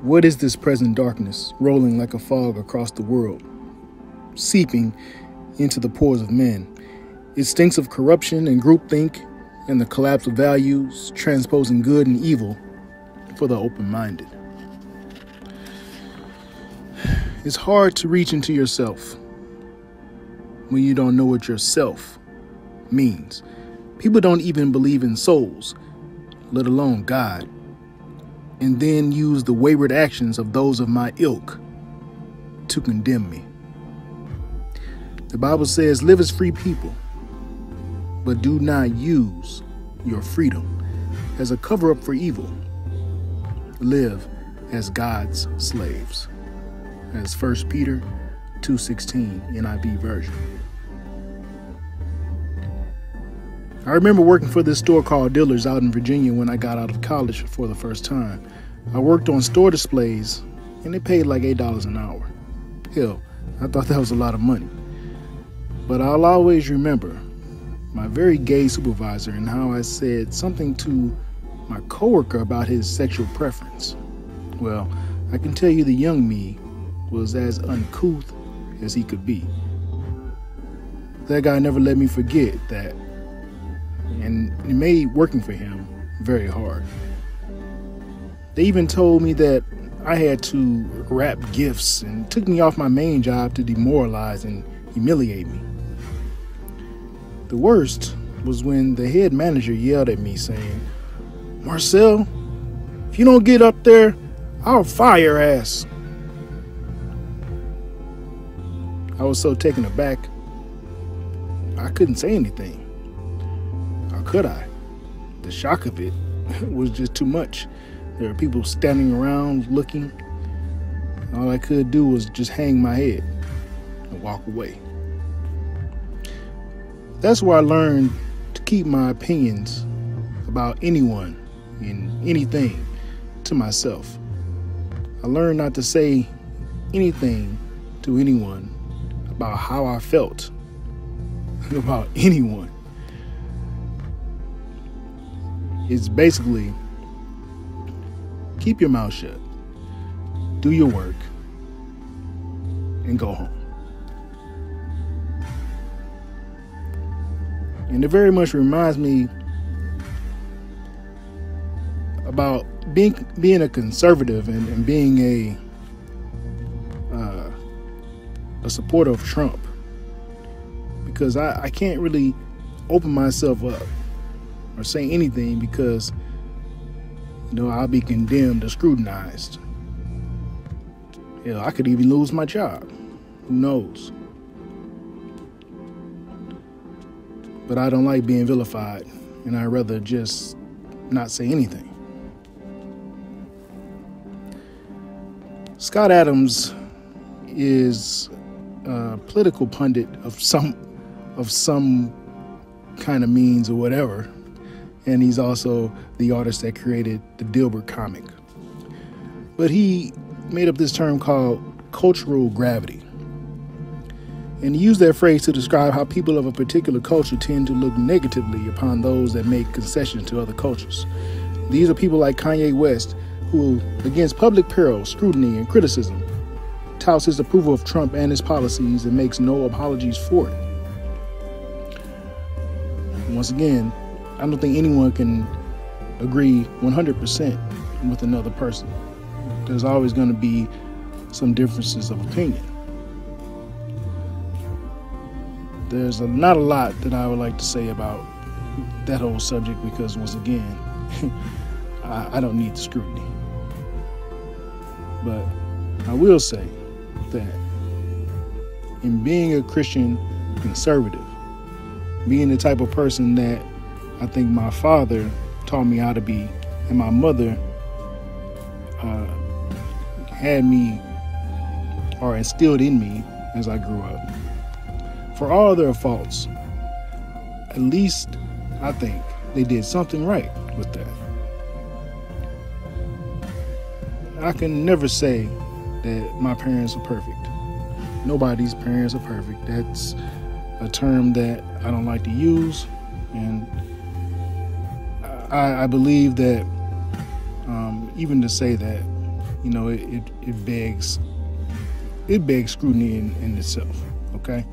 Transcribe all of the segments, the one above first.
What is this present darkness rolling like a fog across the world, seeping into the pores of men? It stinks of corruption and groupthink and the collapse of values, transposing good and evil for the open-minded. It's hard to reach into yourself when you don't know what yourself means. People don't even believe in souls, let alone God, and then use the wayward actions of those of my ilk to condemn me. The Bible says, live as free people, but do not use your freedom as a cover-up for evil. Live as God's slaves. As 1 Peter 2:16 NIV version. I remember working for this store called Dillard's out in Virginia when I got out of college for the first time. I worked on store displays and they paid like $8 an hour. Hell, I thought that was a lot of money. But I'll always remember my very gay supervisor and how I said something to my coworker about his sexual preference. Well, I can tell you the young me was as uncouth as he could be. That guy never let me forget that, and it made working for him very hard. They even told me that I had to wrap gifts and took me off my main job to demoralize and humiliate me. The worst was when the head manager yelled at me saying, "Marcel, if you don't get up there, I'll fire your ass." I was so taken aback, I couldn't say anything. How could I? The shock of it was just too much. There were people standing around looking. All I could do was just hang my head and walk away. That's where I learned to keep my opinions about anyone and anything to myself. I learned not to say anything to anyone about how I felt about anyone. It's basically keep your mouth shut, do your work, and go home. And it very much reminds me about being a conservative and being a supporter of Trump, because I can't really open myself up or say anything because, I'll be condemned or scrutinized. Hell, I could even lose my job. Who knows? But I don't like being vilified, and I'd rather just not say anything. Scott Adams is a political pundit of some kind of means or whatever, and he's also the artist that created the Dilbert comic. But he made up this term called cultural gravity. And he used that phrase to describe how people of a particular culture tend to look negatively upon those that make concessions to other cultures. These are people like Kanye West, who, against public peril, scrutiny, and criticism, touts his approval of Trump and his policies and makes no apologies for it. Once again, I don't think anyone can agree 100% with another person. There's always going to be some differences of opinion. There's not a lot that I would like to say about that whole subject because, once again, I don't need the scrutiny. But I will say that in being a Christian conservative, being the type of person that I think my father taught me how to be, and my mother had me or instilled in me as I grew up, for all their faults, at least I think they did something right with that. I can never say that my parents are perfect. Nobody's parents are perfect. That's a term that I don't like to use, and I believe that even to say that it begs scrutiny in itself. Okay,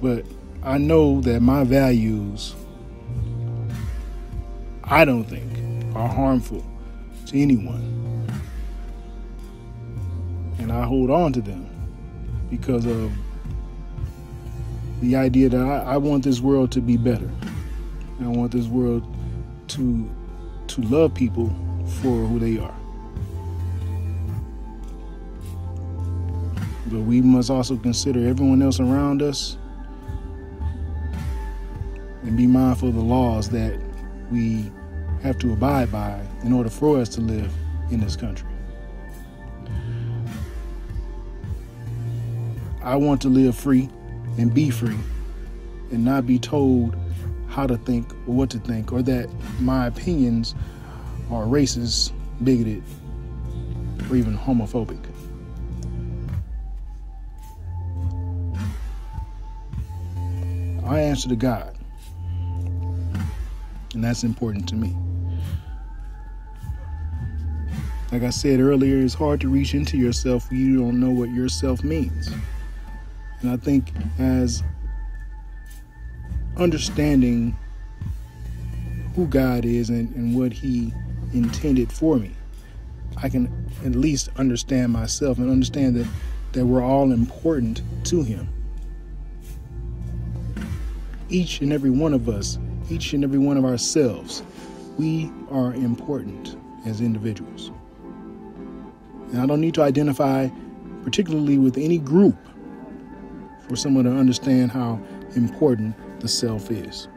but I know that my values, I don't think, are harmful to anyone, and I hold on to them because of the idea that I want this world to be better. I want this world to love people for who they are. But we must also consider everyone else around us and be mindful of the laws that we have to abide by in order for us to live in this country. I want to live free and be free and not be told how to think or what to think, or that my opinions are racist, bigoted, or even homophobic. I answer to God, and that's important to me. Like I said earlier, it's hard to reach into yourself when you don't know what yourself means. And I think as understanding who God is and what He intended for me, I can at least understand myself and understand that we're all important to Him. Each and every one of us, each and every one of ourselves, we are important as individuals. And I don't need to identify particularly with any group for someone to understand how important the self is.